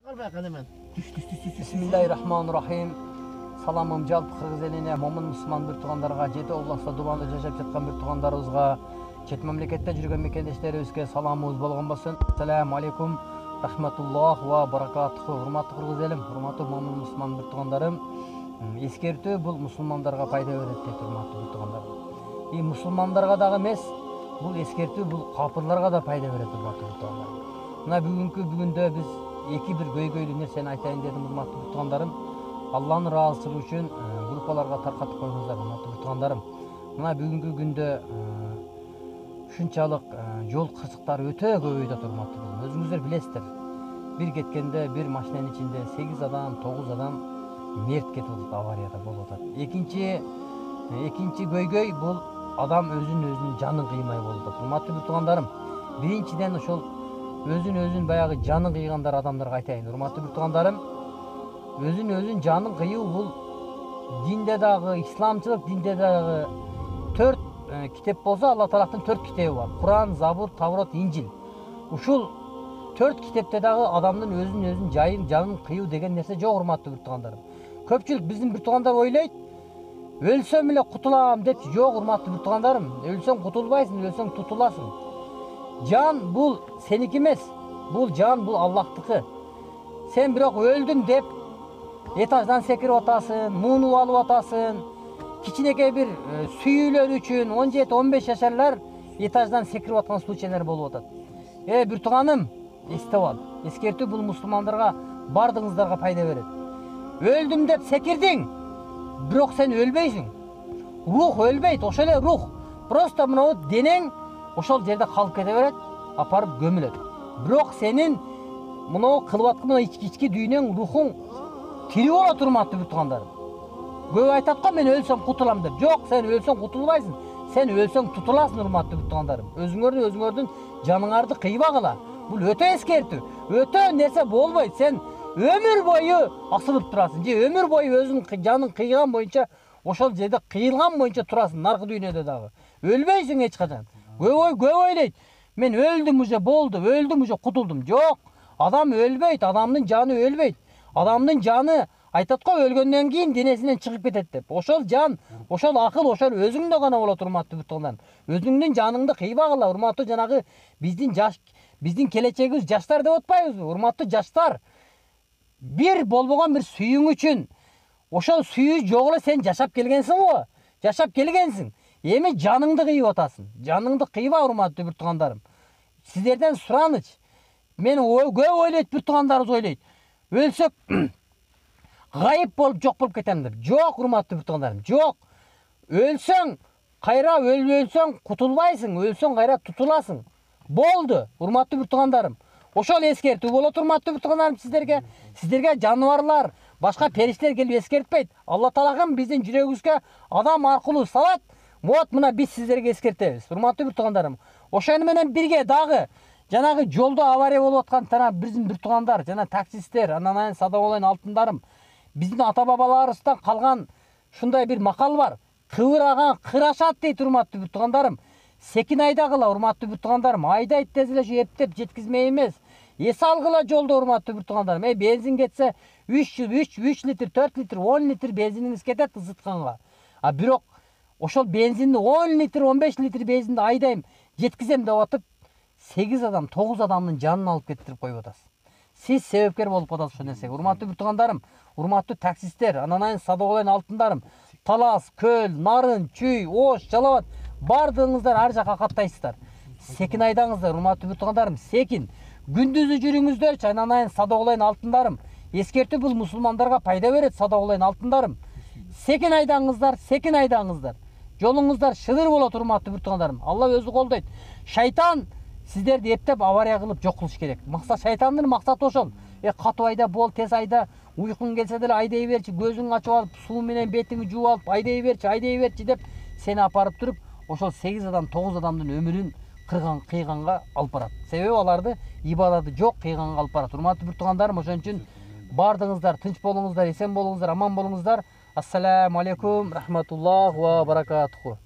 Bismillahirrahmanirrahim. Salamым жалпы кыргыз элине, момун мусулман бир туугандарга, жети областта Дубанда жашап жаткан бир туугандарыбызга, чет мамлекетте жүргөн мекендештерибизге саламыбыз болгон болсун. Ассаламу алейкум, рахматуллах ва баракатуху. Урматтуу кыргыз элим, урматтуу момун мусулман бир туугандарым. Эскертүү бул мусулмандарга пайда берет дейт, урматтуу бир туугандарым. И мусулмандарга дагы эмес, бул эскертүү бул капырларга да пайда берет, урматтуу бир туугандарым. Мына бүгүндө биз эки бир көйгөйлүү нерсени айтайын дедим, урматтуу бир туугандарым. Алланын ыраазычылыгы үчүн группаларга таркатып койгуңуздар, урматтуу бир туугандарым. Мына бүгүнкү күндө ушунчалык жол кырсыктары өтө көбөйүп атат, урматтуу кызым. Өзүңүздөр билесиздер. Бир кеткенде бир машинанын ичинде 8 адам, 9 адам мерт кетип атат, аварияда болуп атат. Экинчи көйгөй бул адам өзүнүн жанын кыймай болуп атат. Урматтуу бир туугандарым, биринчиден ошол өзүн баягы жанын кыйгандар адамдарга айтайын, урматтуу бир туугандарым. Өзүн жанын кыйуу бул динде дагы, исламчылык динде дагы 4 китеп болсо, Алла Тааланын 4 китеби бар. Куран, Забур, Таврот, Инжил. Ушул 4 китепте дагы адамдын өзүн жанын кыйуу деген нерсе жок, урматтуу бир туугандарым. Көпчүлүк биздин бир туугандар ойлойт, өлсөм эле кутулам деп. Жок, урматтуу бир туугандарым. Өлсөң кутулбайсың, өлсөң тутуласың. Жан бул сеники эмес. Бул жан бул Аллахтыкы. Сен бирок өлдүм деп этаждан секирип атасың, муунуп алып атасың. Кичинекей бир сүйүүлөр үчүн 17-15 жашарлар этаждан секирип аткан случайлар болуп атат. Бир тууганым, эстеп ал. Эскертүү бул мусулмандарга, бардыгыңыздарга пайда берет. Өлдүм деп секирдиң, бирок сен өлбөйсүң. Рух өлбөйт, ошол эле рух. Просто мына денең ошол жерде калып кете берет, апарып көмүлөт. Бирок сенин мына кылып аткан ички дүйнөң, рухуң тирүү болот, урматтуу бир туугандарым. Көп айтат го, мен өлсөм кутулам деп. Жок, сен өлсөң кутулбайсың. Сен өлсөң тутуласың, урматтуу бир туугандарым. Өзүңөрдүн жаныңарды кыйбагыла. Бул өтө эскертүү. Өтө нерсе болбойт. Сен өмүр бою асылып турасың. Же өмүр бою өзүң жаның кыйган боюнча, ошол жерде кыйылган боюнча турасың, наркы дүйнөдө дагы. Өлбөйсүң эч качан. Көп ойлойт. Мен өлдүм уже болду, өлдүм уже кутулдум. Жок. Адам өлбөйт, адамдын жаны өлбөйт. Адамдын жаны айтат го, өлгөндөн кийин денесинен чыгып кетет деп. Ошол жан, ошол акыл, ошол өзүңдө гана болот, урматтуу бир туугандарым. Өзүңдүн жаныңды кыйбагыла, урматтуу жанагы биздин келечегибиз жаштар деп атпайбызбы? Урматтуу жаштар, бир болбогон бир сүйүң үчүн, ошол сүйүү жок эле сен жашап келгенсиң го. Жашап келгенсиң. Эми жаныңды кыйып атасың. Жаныңды кыйба, урматтуу бир туугандарым. Сиздерден сураныч. Мен көп ойлойт, бир туугандарыбыз ойлойт. Өлсөк гайып болуп жок болуп кетем деп. Жок, урматтуу бир туугандарым, жок. Өлсөң, кайра өлсөң кутулбайсың, өлсөң кайра тутуласың. Болду, урматтуу бир туугандарым. Ошол эскертүү болот, урматтуу бир туугандарым, сиздерге. Сиздерге жаныбарлар, башка периштелер келип эскертпейт. Алла Таалам биздин жүрөгүбүзгө адам аркылуу салат. Вот мына биз сиздерге эскертебиз, урматтуу бир туугандарым. Ошону менен бирге дагы жанагы жолдо авария болуп аткан биздин бир туугандар, жана таксисттер, анан садаголайын алтындарым. Биздин ата-бабаларыбыздан калган шундай бир макал бар. Кыбыраган кырашат дейт, урматтуу бир туугандарым. Секин айдагыла, урматтуу бир туугандарым. Айдайт тез эле эптеп жеткизмей эмес. Эс алгыла жолдо, урматтуу бир туугандарым. Бензин кетсе 3 литр, 4 литр, 10 литр бензиниңиз кетет ызытканга. А бирок ошол бензинди 10 литр, 15 литр бензинди айдайм, жеткизем деп атып 8 адам, 9 адамдын жанын алып кеттирип коюп атасыз. Сиз себепкер болуп каласыз ошол нерсеге. Урматтуу бир туугандарым, урматтуу таксисттер, анан садаголайын алтындарым, Талас, Көл, Нарын, Чүй, Ош, Жалал Абад бардыгыңыздар ар жака каттайсыздар. Секин айдаңыздар, урматтуу бир туугандарым, секин. Күндүзү жүрүңүздөрчү, анан садаголайын алтындарым. Эскертүү бул мусулмандарга пайда берет, садаголайын алтындарым. Секин айдаңыздар, секин айдаңыздар. Жолуңуздар шыдыр болот, урматтуу бир туугандарым. Алла өзү колдойт. Шайтан сиздерди эптеп авария кылып жок кылыш керек. Максат шайтандын максаты ошол. Катып айда бол, тез айда, уйкуң келсе деле айдай берчи, көзүңдү ачып алып, суу менен бетиңди жууп алып, айдай берчи деп сени апарып туруп, ошол 8 адам, 9 адамдын өмүрүн кыйганга алып барат. Себеби аларды ибадаты жок кыйганга алып барат. Урматтуу бир туугандарым, ошон үчүн бардыгыңыздар тынч болуңуздар, эсен болуңуздар, аман болуңуздар. Ассаламу алейкум, рахматуллах ва баракатуху.